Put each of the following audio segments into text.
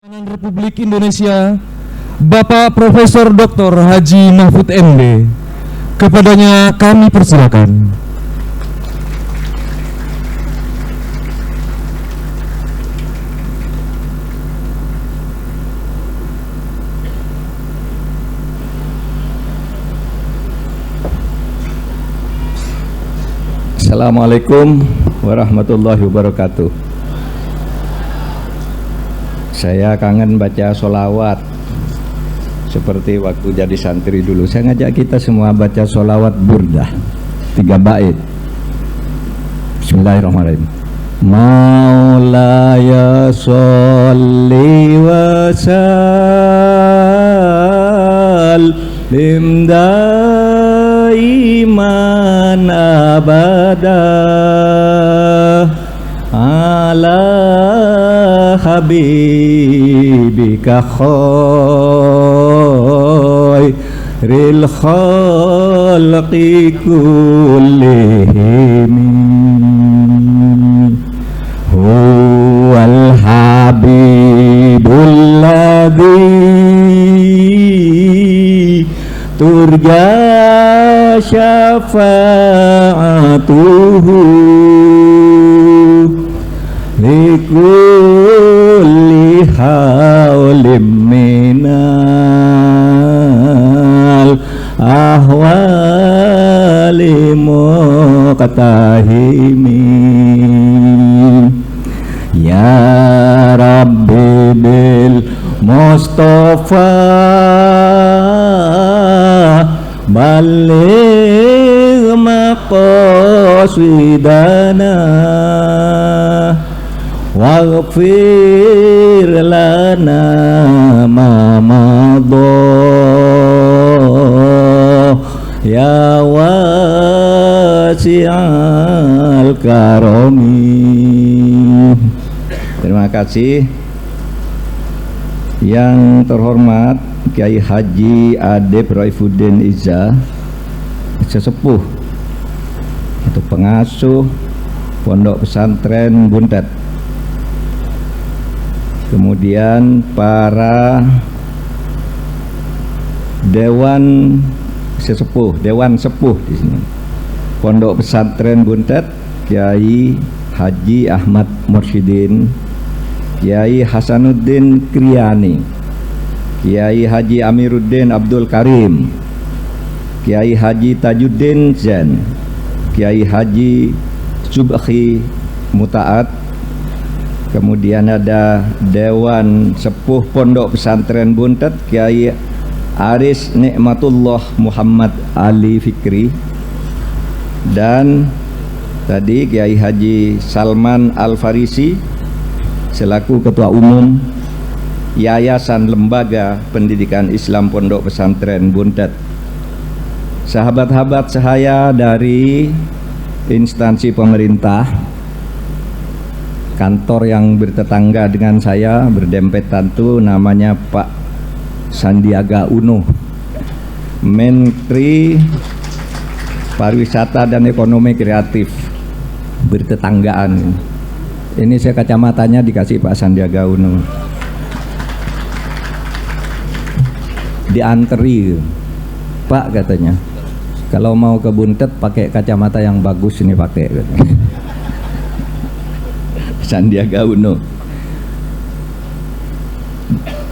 Republik Indonesia, Bapak Profesor Dr. Haji Mahfud MD. Kepadanya kami persilakan. Assalamualaikum warahmatullahi wabarakatuh. Saya kangen baca sholawat seperti waktu jadi santri dulu. Saya ngajak kita semua baca sholawat burdah 3 bait. Bismillahirrahmanirrahim. Maulaya sholli wa sallim daiman abada ala habibika khairil khalqi kullihim huwal habibul ladzi turja syafa'atuhu likulli haulim minal ahwali muqtahimi ya rabbi bil mustafa baligh maqasidana waghfir lana ma madha ya wasi'al karami. Terima kasih. Yang terhormat Kiai Haji Adep Raifuddin Iza, sesepuh atau pengasuh Pondok Pesantren Buntet, kemudian para dewan sepuh di sini Pondok Pesantren Buntet, Kiai Haji Ahmad Mursyidin, Kiai Hasanuddin Kriani, Kiai Haji Amiruddin Abdul Karim, Kiai Haji Tajuddin Zain, Kiai Haji Subhi Mutaat, kemudian ada Dewan Sepuh Pondok Pesantren Buntet, Kiai Aris Nikmatullah Muhammad Ali Fikri, dan tadi Kiai Haji Salman Al-Farisi selaku Ketua Umum Yayasan Lembaga Pendidikan Islam Pondok Pesantren Buntet. Sahabat-sahabat saya dari instansi pemerintah, kantor yang bertetangga dengan saya berdempetan tuh namanya Pak Sandiaga Uno, Menteri Pariwisata dan Ekonomi Kreatif, bertetanggaan. Ini saya kacamatanya dikasih Pak Sandiaga Uno, dianteri Pak katanya, kalau mau ke Buntet pakai kacamata yang bagus ini pakai katanya. Sandiaga Uno.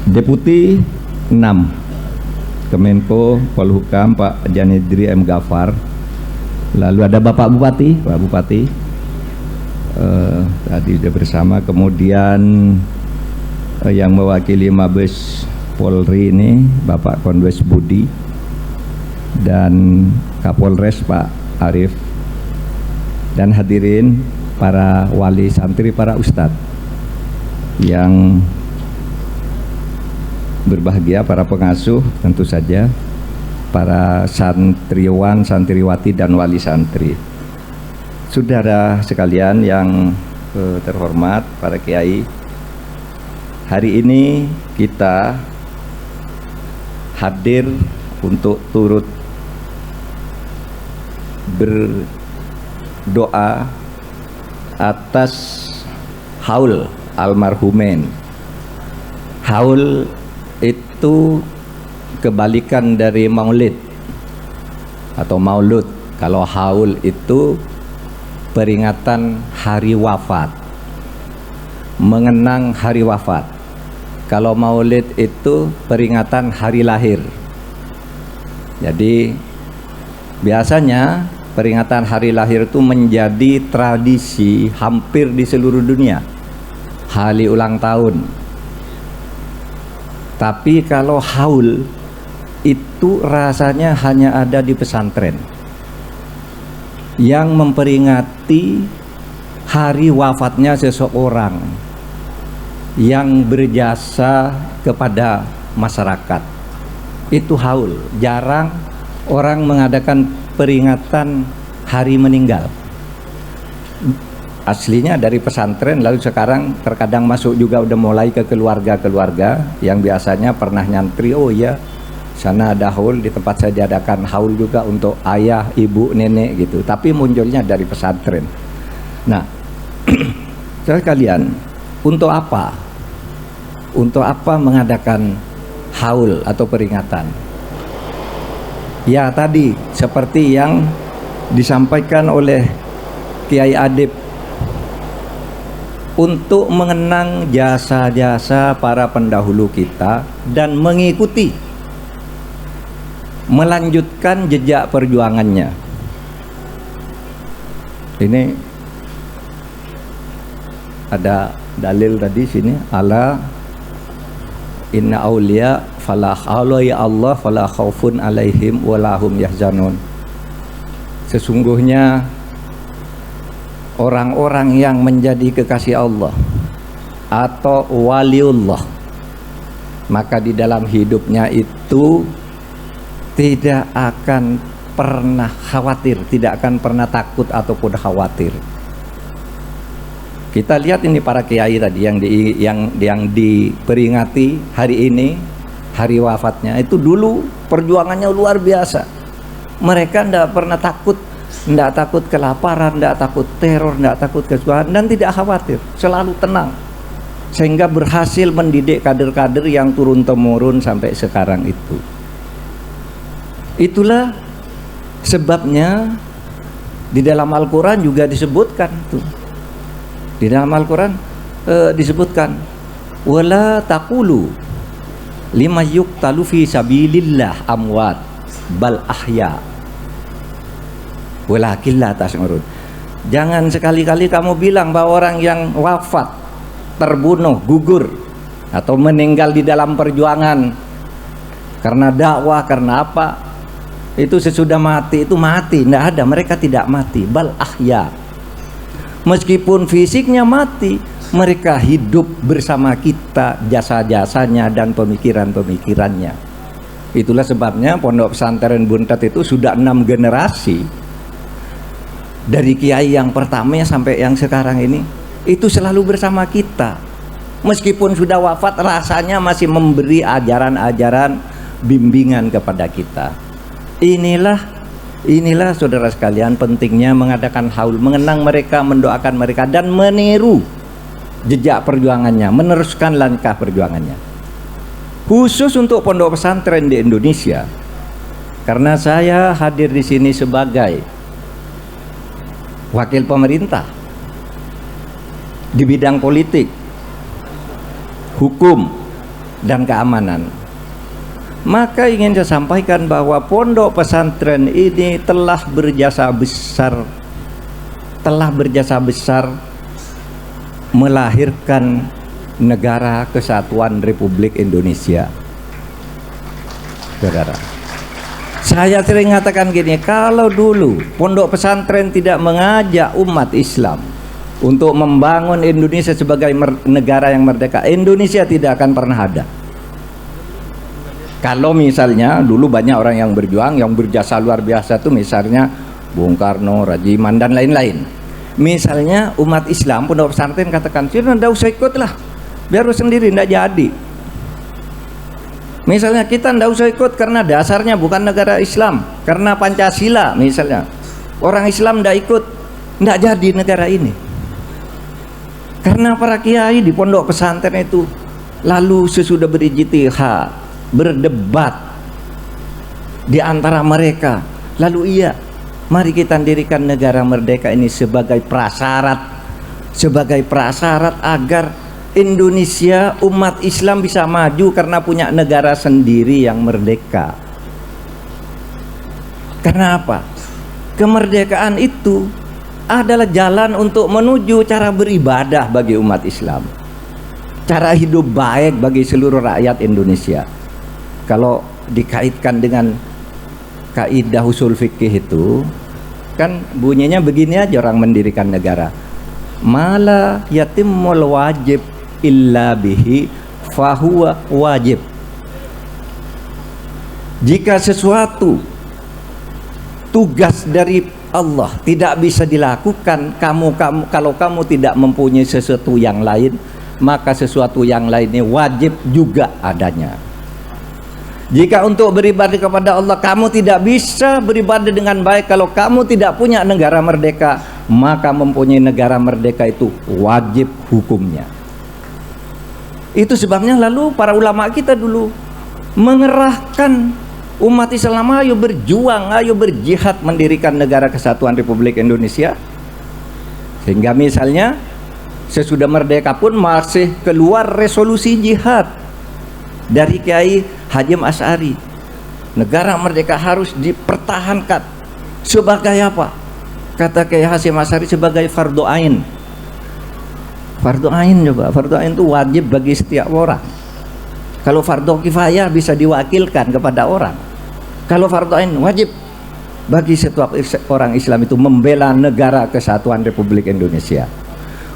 Deputi 6 Kemenko Polhukam Pak Janidri M. Gafar. Lalu ada Bapak Bupati, Pak Bupati tadi sudah bersama. Kemudian yang mewakili Mabes Polri ini Bapak Konwes Budi dan Kapolres Pak Arif, dan hadirin para wali santri, para ustadz yang berbahagia, para pengasuh tentu saja, para santriwan, santriwati dan wali santri, saudara sekalian yang terhormat, para kiai. Hari ini kita hadir untuk turut berdoa atas haul almarhumin Haul itu kebalikan dari maulid atau maulud. Kalau haul itu peringatan hari wafat, mengenang hari wafat. Kalau maulid itu peringatan hari lahir. Jadi biasanya peringatan hari lahir itu menjadi tradisi hampir di seluruh dunia, hari ulang tahun. Tapi kalau haul itu rasanya hanya ada di pesantren yang memperingati hari wafatnya seseorang yang berjasa kepada masyarakat. Itu haul. Jarang orang mengadakan peringatan hari meninggal. Aslinya dari pesantren, lalu sekarang terkadang masuk juga udah mulai ke keluarga-keluarga yang biasanya pernah nyantri. Oh ya, sana ada haul, di tempat saya diadakan haul juga untuk ayah, ibu, nenek gitu. Tapi munculnya dari pesantren. Nah, sekalian, untuk apa? Untuk apa mengadakan haul atau peringatan? Ya tadi seperti yang disampaikan oleh Kiai Adib, untuk mengenang jasa-jasa para pendahulu kita dan mengikuti, melanjutkan jejak perjuangannya. Ini ada dalil tadi sini, ala inna auliya fala ya Allah fala khaufun alaihim walahum yahzanun. Sesungguhnya orang-orang yang menjadi kekasih Allah atau waliullah, maka di dalam hidupnya itu tidak akan pernah khawatir, tidak akan pernah takut ataupun khawatir. Kita lihat ini para kiai tadi yang diperingati hari ini, hari wafatnya, itu dulu perjuangannya luar biasa. Mereka tidak pernah takut, tidak takut kelaparan, tidak takut teror, tidak takut kesusahan, dan tidak khawatir, selalu tenang, sehingga berhasil mendidik kader-kader yang turun-temurun sampai sekarang itu. Itulah sebabnya di dalam Al-Quran juga disebutkan tuh. Di dalam Al-Quran disebutkan, wala taqulu lima yuqtalu fi sabilillah amwat bal ahya walakin la tash'urun. Jangan sekali-kali kamu bilang bahwa orang yang wafat, terbunuh, gugur atau meninggal di dalam perjuangan karena dakwah, karena apa, itu sesudah mati, itu mati. Tidak ada, mereka tidak mati. Bal ahya, meskipun fisiknya mati, mereka hidup bersama kita, jasa-jasanya dan pemikiran-pemikirannya. Itulah sebabnya Pondok Pesantren Buntet itu sudah 6 generasi, dari kiai yang pertamanya sampai yang sekarang ini, itu selalu bersama kita. Meskipun sudah wafat, rasanya masih memberi ajaran-ajaran, bimbingan kepada kita. Inilah saudara sekalian pentingnya mengadakan haul, mengenang mereka, mendoakan mereka, dan meniru jejak perjuangannya, meneruskan langkah perjuangannya. Khusus untuk pondok pesantren di Indonesia, karena saya hadir di sini sebagai wakil pemerintah di bidang politik, hukum, dan keamanan, maka ingin saya sampaikan bahwa pondok pesantren ini telah berjasa besar melahirkan negara kesatuan Republik Indonesia. Saudara, saya sering mengatakan gini, kalau dulu pondok pesantren tidak mengajak umat Islam untuk membangun Indonesia sebagai negara yang merdeka, Indonesia tidak akan pernah ada. Kalau misalnya dulu banyak orang yang berjuang, yang berjasa luar biasa tuh, misalnya Bung Karno, Rajiman, dan lain-lain. Misalnya umat Islam, pondok pesantren katakan, tidak usah ikut lah, biar sendiri, tidak jadi. Misalnya kita tidak usah ikut karena dasarnya bukan negara Islam, karena Pancasila misalnya, orang Islam tidak ikut, tidak jadi negara ini. Karena para kiai di pondok pesantren itu Lalu sesudah berijtihad, berdebat di antara mereka, lalu mari kita dirikan negara merdeka ini sebagai prasyarat agar Indonesia, umat Islam bisa maju karena punya negara sendiri yang merdeka. Karena apa? Kemerdekaan itu adalah jalan untuk menuju cara beribadah bagi umat Islam, cara hidup baik bagi seluruh rakyat Indonesia. Kalau dikaitkan dengan kaidah usul fikih itu kan bunyinya begini aja orang mendirikan negara: mala yatimmul wajib illa bihi fahuwa wajib. Jika sesuatu tugas dari Allah tidak bisa dilakukan, kalau kamu tidak mempunyai sesuatu yang lain, maka sesuatu yang lainnya wajib juga adanya. Jika untuk beribadah kepada Allah kamu tidak bisa beribadah dengan baik, kalau kamu tidak punya negara merdeka, maka mempunyai negara merdeka itu wajib hukumnya. Itu sebabnya lalu para ulama kita dulu mengerahkan umat Islam, ayo berjuang, ayo berjihad mendirikan negara kesatuan Republik Indonesia. Sehingga misalnya sesudah merdeka pun masih keluar resolusi jihad dari Kiai Hasyim Asy'ari. Negara merdeka harus dipertahankan sebagai apa? Kata Kiai Hasyim Asy'ari, sebagai fardu ain. Fardu ain, coba, fardu ain itu wajib bagi setiap orang. Kalau fardu kifayah bisa diwakilkan kepada orang. Kalau fardu ain wajib bagi setiap orang Islam itu membela negara kesatuan Republik Indonesia.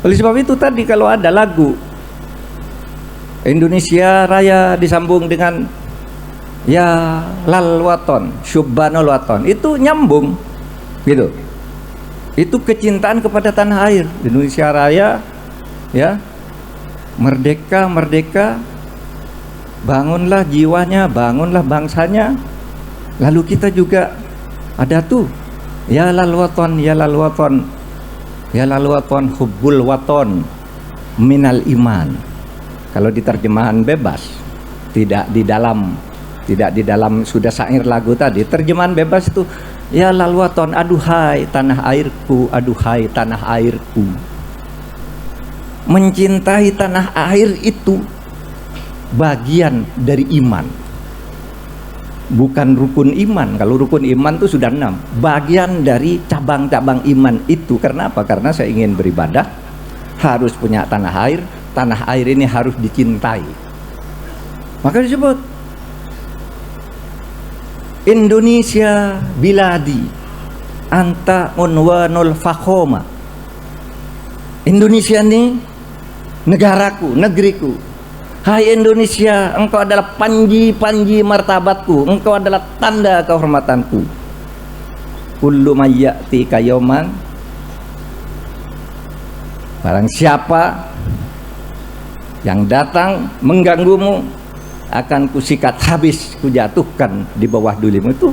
Oleh sebab itu tadi kalau ada lagu Indonesia Raya disambung dengan ya lal waton, syubbanul waton, itu nyambung gitu. Itu kecintaan kepada tanah air. Indonesia Raya ya, merdeka, bangunlah jiwanya, bangunlah bangsanya. Lalu kita juga ada tuh ya lal waton, ya lal waton, ya lal waton hubbul waton minal iman. Kalau di terjemahan bebas, tidak di dalam sudah syair lagu tadi, terjemahan bebas itu ya lal waton, aduhai tanah airku, aduhai tanah airku. Mencintai tanah air itu bagian dari iman, bukan rukun iman. Kalau rukun iman itu sudah 6, bagian dari cabang-cabang iman itu. Karena apa? Karena saya ingin beribadah harus punya tanah air, tanah air ini harus dicintai. Maka disebut Indonesia biladi anta unwanul fakhoma. Indonesia ini negaraku, negeriku. Hai Indonesia, engkau adalah panji-panji martabatku, engkau adalah tanda kehormatanku. Kullu may ya'ti kayauman, barang siapa yang datang mengganggumu akan kusikat habis, kujatuhkan di bawah dulimu. Itu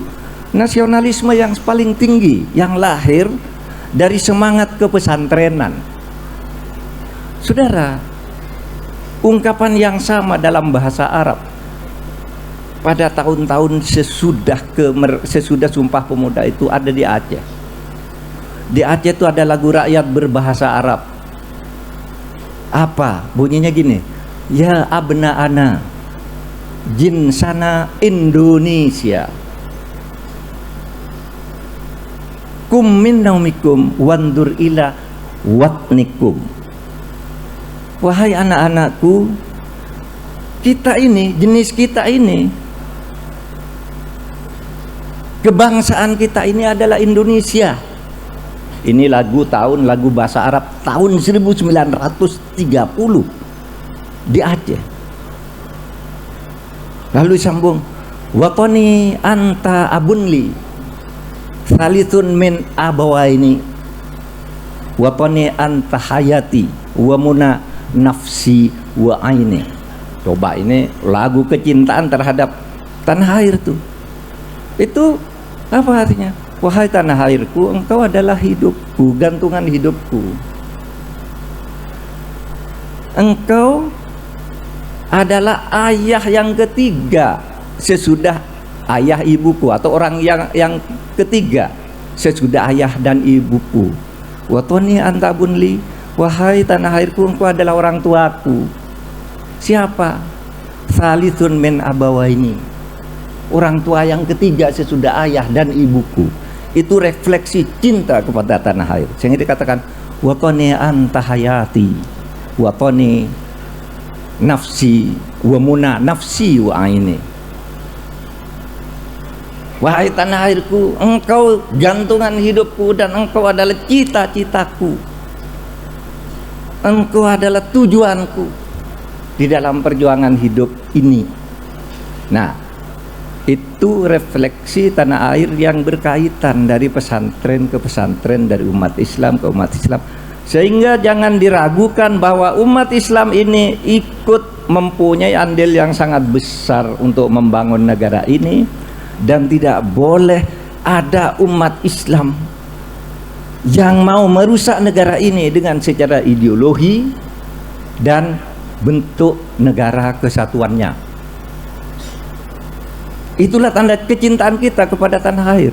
nasionalisme yang paling tinggi yang lahir dari semangat kepesantrenan. Saudara, ungkapan yang sama dalam bahasa Arab pada tahun-tahun sesudah Sumpah Pemuda itu ada di Aceh. Di Aceh itu ada lagu rakyat berbahasa Arab. Apa bunyinya? Gini: ya abna ana jinsana Indonesia, kum min naumikum wandur ila watnikum. Wahai anak-anakku, kita ini, jenis kita ini, kebangsaan kita ini adalah Indonesia. Ini lagu bahasa Arab tahun 1930 di Aceh. Lalu sambung, watoni anta abunli salithun min abawaini, watoni anta hayati wa muna nafsi wa aini. Coba, ini lagu kecintaan terhadap tanah air tuh. Itu apa artinya? Wahai tanah airku, engkau adalah hidupku, gantungan hidupku. Engkau adalah ayah yang ketiga sesudah ayah ibuku, atau orang yang ketiga sesudah ayah dan ibuku. Watoni antabunli, wahai tanah airku, engkau adalah orang tuaku. Siapa? Salithun min abawaini, orang tua yang ketiga sesudah ayah dan ibuku. Itu refleksi cinta kepada tanah air. Sehingga dikatakan watoni anta hayati, watoni nafsi wa muna nafsi wa aini. Wahai tanah airku, engkau gantungan hidupku dan engkau adalah cita-citaku. Engkau adalah tujuanku di dalam perjuangan hidup ini. Nah, itu refleksi tanah air yang berkaitan dari pesantren ke pesantren, dari umat Islam ke umat Islam. Sehingga jangan diragukan bahwa umat Islam ini ikut mempunyai andil yang sangat besar untuk membangun negara ini. Dan tidak boleh ada umat Islam yang mau merusak negara ini dengan secara ideologi dan bentuk negara kesatuannya. Itulah tanda kecintaan kita kepada tanah air.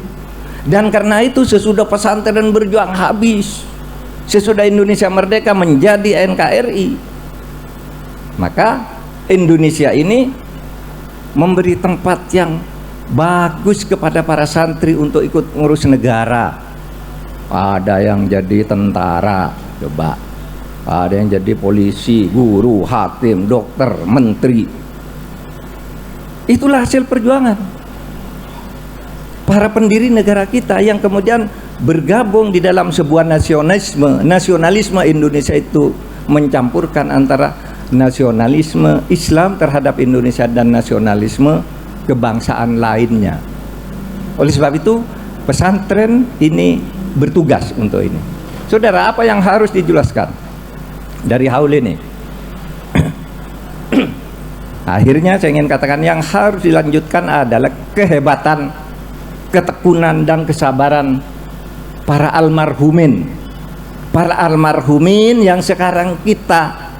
Dan karena itu sesudah pesantren berjuang habis, sesudah Indonesia merdeka menjadi NKRI, maka Indonesia ini memberi tempat yang bagus kepada para santri untuk ikut ngurus negara. Ada yang jadi tentara, coba. Ada yang jadi polisi, guru, hakim, dokter, menteri. Itulah hasil perjuangan para pendiri negara kita yang kemudian bergabung di dalam sebuah nasionalisme. Nasionalisme Indonesia itu mencampurkan antara nasionalisme Islam terhadap Indonesia dan nasionalisme kebangsaan lainnya. Oleh sebab itu pesantren ini bertugas untuk ini. Saudara, apa yang harus dijelaskan dari haul ini? Akhirnya saya ingin katakan yang harus dilanjutkan adalah kehebatan, ketekunan dan kesabaran para almarhumin. Para almarhumin yang sekarang kita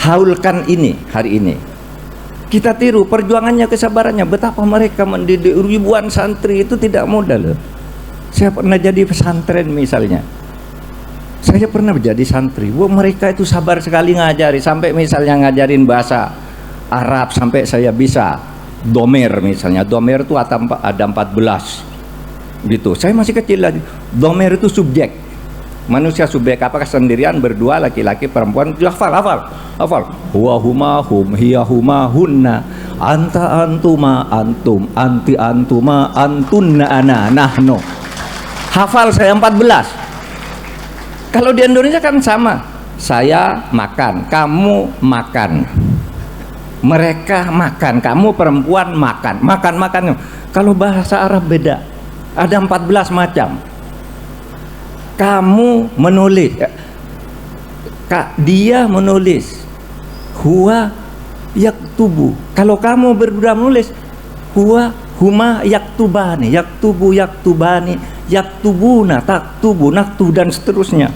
haulkan ini hari ini. Kita tiru perjuangannya, kesabarannya. Betapa mereka mendidik ribuan santri, itu tidak mudah loh. Saya pernah jadi pesantren misalnya. Saya pernah menjadi santri. Wah, mereka itu sabar sekali ngajari. Sampai misalnya ngajarin bahasa Arab sampai saya bisa domer misalnya. Domer itu ada 14 gitu. Saya masih kecil lagi. Domer itu subjek. Manusia subjek, apakah sendirian, berdua, laki-laki, perempuan. Hafal. Huwa huma hum, hiya huma hunna, anta antuma antum, anti antuma antunna ana nahnu. Hafal saya 14. Kalau di Indonesia kan sama. Saya makan, kamu makan. Mereka makan, kamu perempuan makan. Makan. Kalau bahasa Arab beda. Ada 14 macam. Kamu menulis, dia menulis, huwa yaktubu. Kalau kamu berdua menulis, huwa huma yaktubani, yaktubu yaktubani, yaktubuna, taktubu, naktu, dan seterusnya.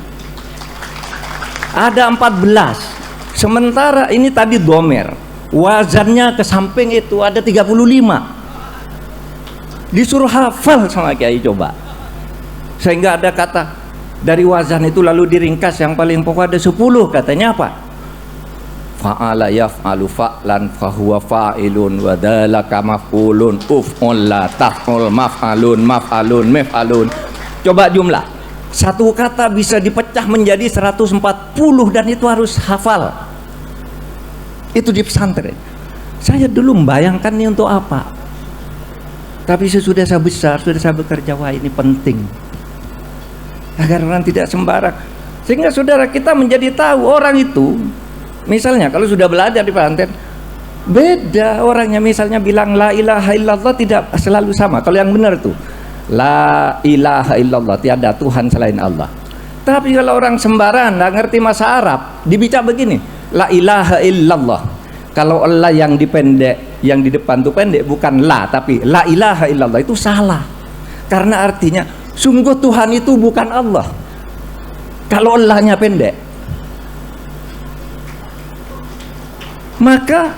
Ada 14. Sementara ini tadi domer, wazannya ke samping itu ada 35. Disuruh hafal sama kiai, coba. Sehingga ada kata dari wazan itu lalu diringkas, yang paling pokok ada 10. Katanya apa? Fa'ala yaf'alu fa'lan fahuwa fa'ilun wa dhalaka maf'ulun uf'ul la taf'ul maf'alun maf'alun maf'alun. Coba jumlah. Satu kata bisa dipecah menjadi 140 dan itu harus hafal. Itu di pesantren. Saya dulu membayangkan ini untuk apa? Tapi sesudah saya besar, sudah saya bekerja, wah ini penting. Agar orang tidak sembarang. Sehingga saudara kita menjadi tahu orang itu, misalnya kalau sudah belajar di pesantren, beda orangnya. Misalnya bilang la ilaha illallah tidak selalu sama. Kalau yang benar tuh la ilaha illallah, tiada Tuhan selain Allah. Tapi kalau orang sembarangan nggak ngerti bahasa Arab, dibaca begini, la ilaha illallah. Kalau Allah yang dipendek, yang di depan tuh pendek, bukan la tapi la ilaha illallah, itu salah. Karena artinya sungguh Tuhan itu bukan Allah kalau Allahnya pendek. Maka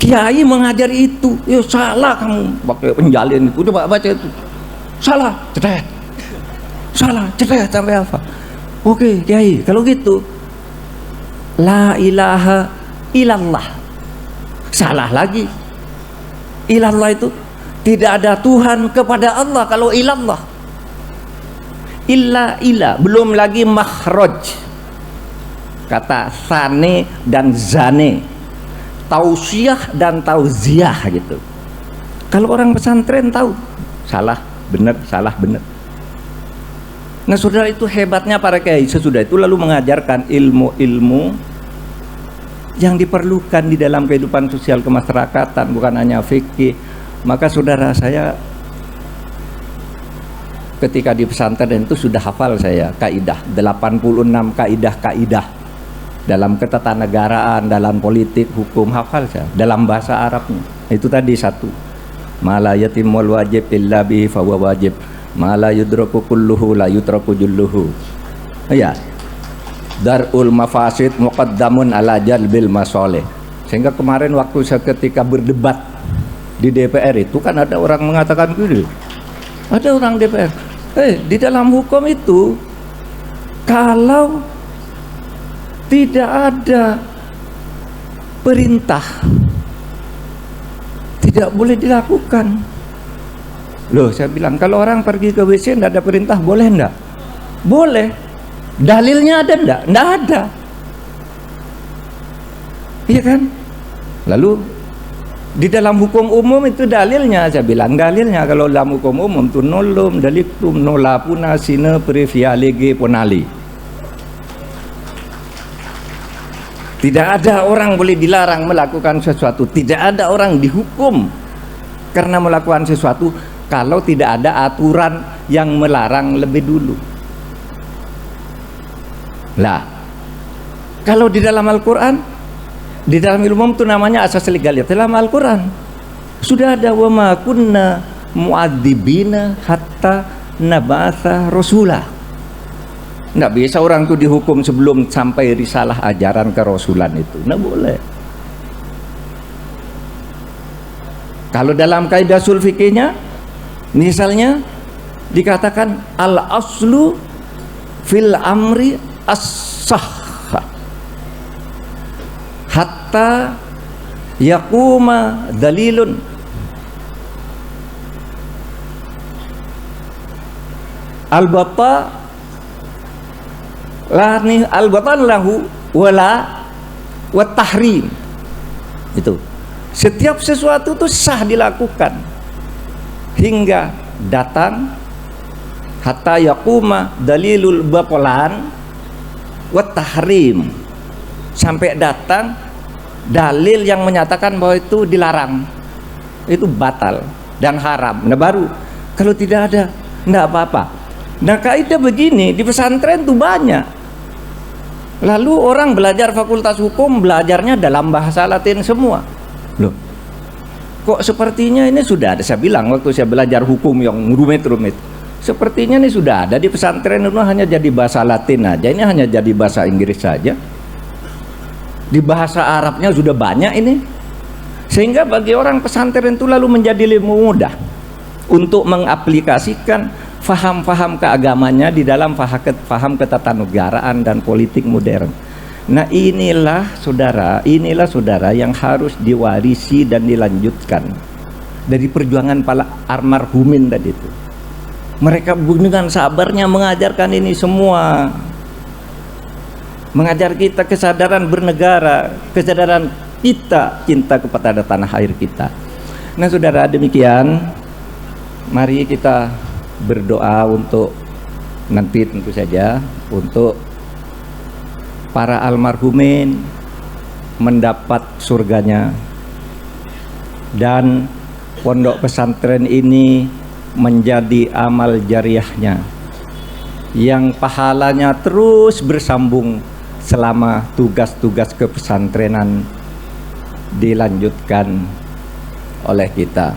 kiai mengajar itu, ya salah kamu pakai penjalin itu, coba baca itu, salah, cetet, salah, cetet sampai apa? Oke, kiai, kalau gitu, la ilaha illallah, salah lagi, ilallah itu tidak ada Tuhan kepada Allah kalau ilallah, illa belum lagi makhraj, kata sane dan zane, tausiah dan tauziah gitu. Kalau orang pesantren tahu salah benar, salah benar. Nah saudara, itu hebatnya para kiai sesudah itu lalu mengajarkan ilmu-ilmu yang diperlukan di dalam kehidupan sosial kemasyarakatan, bukan hanya fikih. Maka saudara, saya ketika di pesantren itu sudah hafal saya kaidah 86 kaidah dalam ketatanegaraan, dalam politik, hukum, hafal saya dalam bahasa Arabnya. Itu tadi satu, ma la yatimul wajib illa bihi fa huwa wajib, ma la yudraku kulluhu la yutraku julluhu. Ya, darul mafasid muqaddamun ala jalbil masoleh. Sehingga kemarin waktu saya ketika berdebat di DPR itu kan ada orang mengatakan gitu, ada orang DPR, di dalam hukum itu kalau tidak ada perintah tidak boleh dilakukan. Loh, saya bilang kalau orang pergi ke WC tidak ada perintah boleh enggak? Boleh. Dalilnya ada enggak? Enggak ada. Iya kan? Lalu di dalam hukum umum itu dalilnya, saya bilang dalilnya kalau dalam hukum umum itu nolom delictum nola puna sine previa lege ponali. Tidak ada orang boleh dilarang melakukan sesuatu, tidak ada orang dihukum karena melakukan sesuatu kalau tidak ada aturan yang melarang lebih dulu. Lah, kalau di dalam Al-Quran, di dalam ilmu itu namanya asas legalitas. Dalam Al-Quran sudah ada wa ma kunna mu'adzibina hatta nab'atsa rasula. Nggak bisa orang itu dihukum sebelum sampai risalah ajaran kerasulan itu, nggak boleh. Kalau dalam kaidah ushul fikihnya, misalnya dikatakan al aslu fil amri as-sahha hatta yaquma dalilun. Al-bata lani al-batan lahu wala wa tahrim. Itu setiap sesuatu itu sah dilakukan hingga datang hatta yaquma dalilul batalan wa tahrim, sampai datang dalil yang menyatakan bahwa itu dilarang, itu batal dan haram. Nah baru, kalau tidak ada enggak apa-apa. Nah kaidah begini di pesantren itu banyak. Lalu orang belajar fakultas hukum belajarnya dalam bahasa Latin semua. Loh, kok sepertinya ini sudah ada. Saya bilang waktu saya belajar hukum yang rumit-rumit, sepertinya ini sudah ada di pesantren itu hanya jadi bahasa Latin aja. Ini hanya jadi bahasa Inggris saja. Di bahasa Arabnya sudah banyak ini. Sehingga bagi orang pesantren itu lalu menjadi lebih mudah untuk mengaplikasikan faham-faham keagamannya di dalam faham ketatanegaraan dan politik modern. Nah inilah saudara yang harus diwarisi dan dilanjutkan dari perjuangan para almarhumin tadi itu. Mereka dengan sabarnya mengajarkan ini semua, mengajar kita kesadaran bernegara, kesadaran kita cinta kepada tanah air kita. Nah saudara, demikian mari kita berdoa untuk nanti tentu saja untuk para almarhumin mendapat surganya dan pondok pesantren ini menjadi amal jariahnya yang pahalanya terus bersambung selama tugas-tugas kepesantrenan dilanjutkan oleh kita.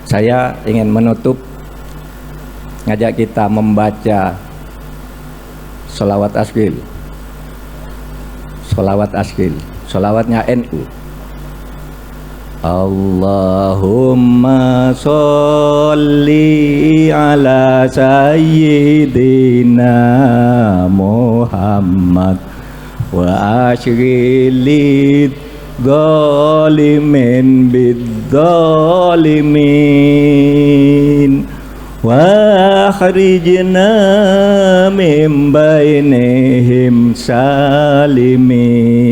Saya ingin menutup ngajak kita membaca sholawat askil. Sholawatnya NU. Allahumma sholli ala sayyidina Muhammad wa ashghilid zalimin bidzalimin wa akhrijna min bainihim salimin.